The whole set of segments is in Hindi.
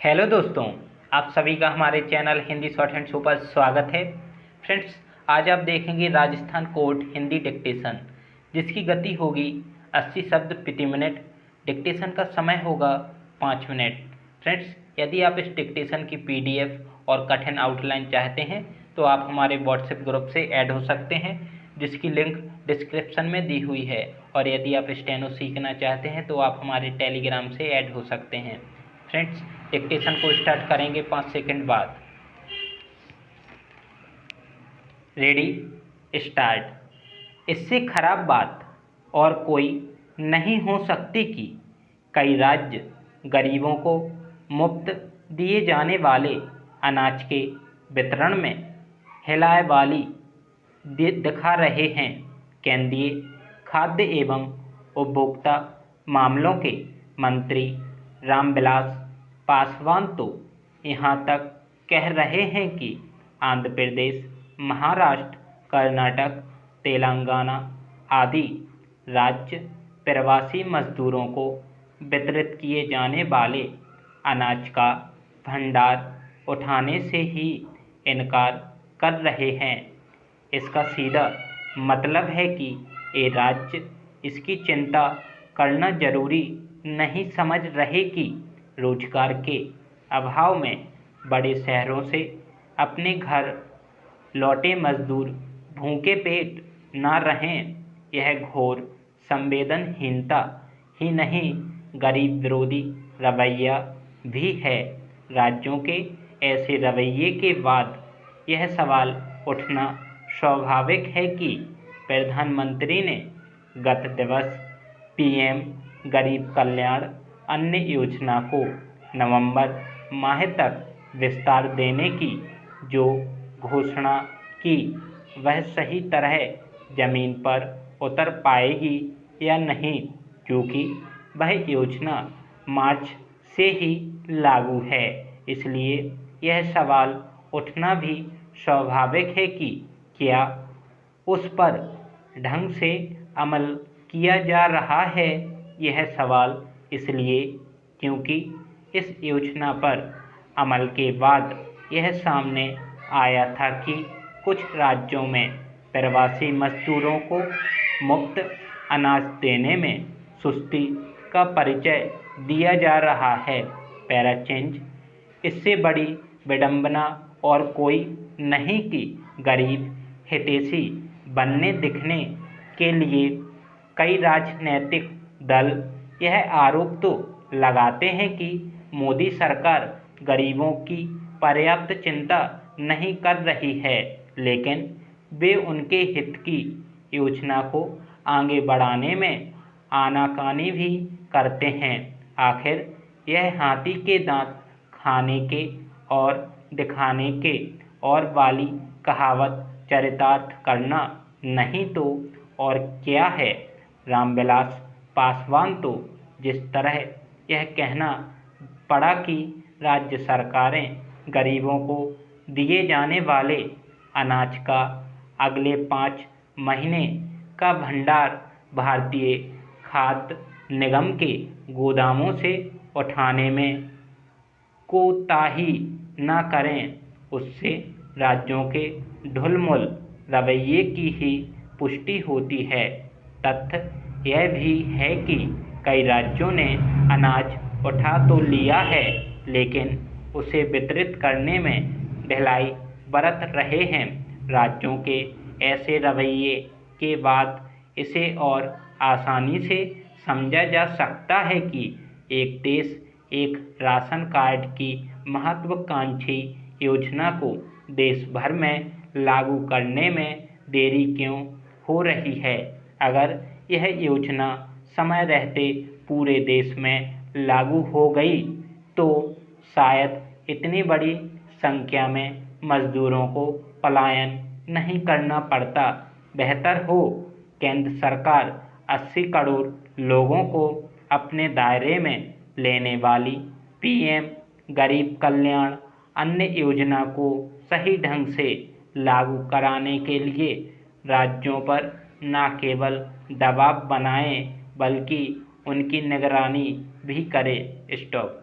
हेलो दोस्तों, आप सभी का हमारे channel Hindi short hand show पर स्वागत है। फ्रेंड्स, आज आप देखेंगे राजस्थान कोर्ट हिंदी डिक्टेशन, जिसकी गति होगी 80 शब्द प्रति मिनट। डिक्टेशन का समय होगा 5 मिनट। फ्रेंड्स, यदि आप इस डिक्टेशन की PDF और कठिन आउटलाइन चाहते हैं तो आप हमारे व्हाट्सएप ग्रुप से ऐड हो सकते हैं, जिसकी लिंक डिस्क्रिप्शन में दी हुई है। और यदि आप स्टेनो सीखना चाहते हैं तो आप हमारे टेलीग्राम से ऐड हो सकते हैं। फ्रेंड्स, डिक्टेशन को स्टार्ट करेंगे 5 सेकंड बाद। Ready, start. इससे खराब बात और कोई नहीं हो सकती कि कई राज्य गरीबों को मुफ्त दिए जाने वाले अनाज के वितरण में हिलाएवाली दिखा रहे हैं। केंद्रीय खाद्य एवं उपभोक्ता मामलों के मंत्री रामविलास पासवान तो यहाँ तक कह रहे हैं कि आंध्र प्रदेश, महाराष्ट्र, कर्नाटक, तेलंगाना आदि राज्य प्रवासी मजदूरों को वितरित किए जाने वाले अनाज का भंडार उठाने से ही इनकार कर रहे हैं। इसका सीधा मतलब है कि ये राज्य इसकी चिंता करना जरूरी नहीं समझ रहे कि रोजगार के अभाव में बड़े शहरों से अपने घर लौटे मजदूर भूखे पेट ना रहें। यह घोर संवेदनहीनता ही नहीं, गरीब विरोधी रवैया भी है। राज्यों के ऐसे रवैये के बाद यह सवाल उठना स्वाभाविक है कि प्रधानमंत्री ने गत दिवस PM गरीब कल्याण अन्न योजना को नवंबर माह तक विस्तार देने की जो घोषणा की, वह सही तरह जमीन पर उतर पाएगी या नहीं, क्योंकि वह योजना मार्च से ही लागू है। इसलिए यह सवाल उठना भी स्वाभाविक है कि क्या उस पर ढंग से अमल किया जा रहा है। यह सवाल इसलिए क्योंकि इस योजना पर अमल के बाद यह सामने आया था कि कुछ राज्यों में प्रवासी मजदूरों को मुफ्त अनाज देने में सुस्ती का परिचय दिया जा रहा है। Para change. इससे बड़ी विडंबना और कोई नहीं कि गरीब हितैषी बनने दिखने के लिए कई राजनीतिक दल यह आरोप तो लगाते हैं कि मोदी सरकार गरीबों की पर्याप्त चिंता नहीं कर रही है, लेकिन वे उनके हित की योजना को आगे बढ़ाने में आनाकानी भी करते हैं। आखिर यह हाथी के दांत खाने के और दिखाने के और वाली कहावत चरितार्थ करना नहीं तो और क्या है। रामविलास पासवान तो जिस तरह यह कहना पड़ा कि राज्य सरकारें गरीबों को दिए जाने वाले अनाज का अगले 5 महीने का भंडार भारतीय खाद्य निगम के गोदामों से उठाने में कोताही न करें, उससे राज्यों के ढुलमुल रवैये की ही पुष्टि होती है। तथ्य यह भी है कि कई राज्यों ने अनाज उठा तो लिया है, लेकिन उसे वितरित करने में ढिलाई बरत रहे हैं। राज्यों के ऐसे रवैये के बाद इसे और आसानी से समझा जा सकता है कि एक देश एक राशन कार्ड की महत्वाकांक्षी योजना को देश भर में लागू करने में देरी क्यों हो रही है। अगर यह योजना समय रहते पूरे देश में लागू हो गई तो शायद इतनी बड़ी संख्या में मजदूरों को पलायन नहीं करना पड़ता। बेहतर हो केंद्र सरकार 80 करोड़ लोगों को अपने दायरे में लेने वाली PM गरीब कल्याण अन्न योजना को सही ढंग से लागू कराने के लिए राज्यों पर न केवल दबाव बनाए बल्कि उनकी निगरानी भी करे। स्टॉप।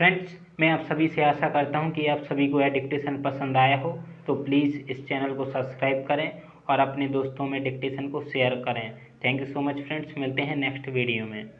फ्रेंड्स, मैं आप सभी से आशा करता हूं कि आप सभी को यह डिक्टेशन पसंद आया हो, तो प्लीज़ इस चैनल को सब्सक्राइब करें और अपने दोस्तों में डिक्टेशन को शेयर करें। Thank you so much friends, मिलते हैं नेक्स्ट वीडियो में।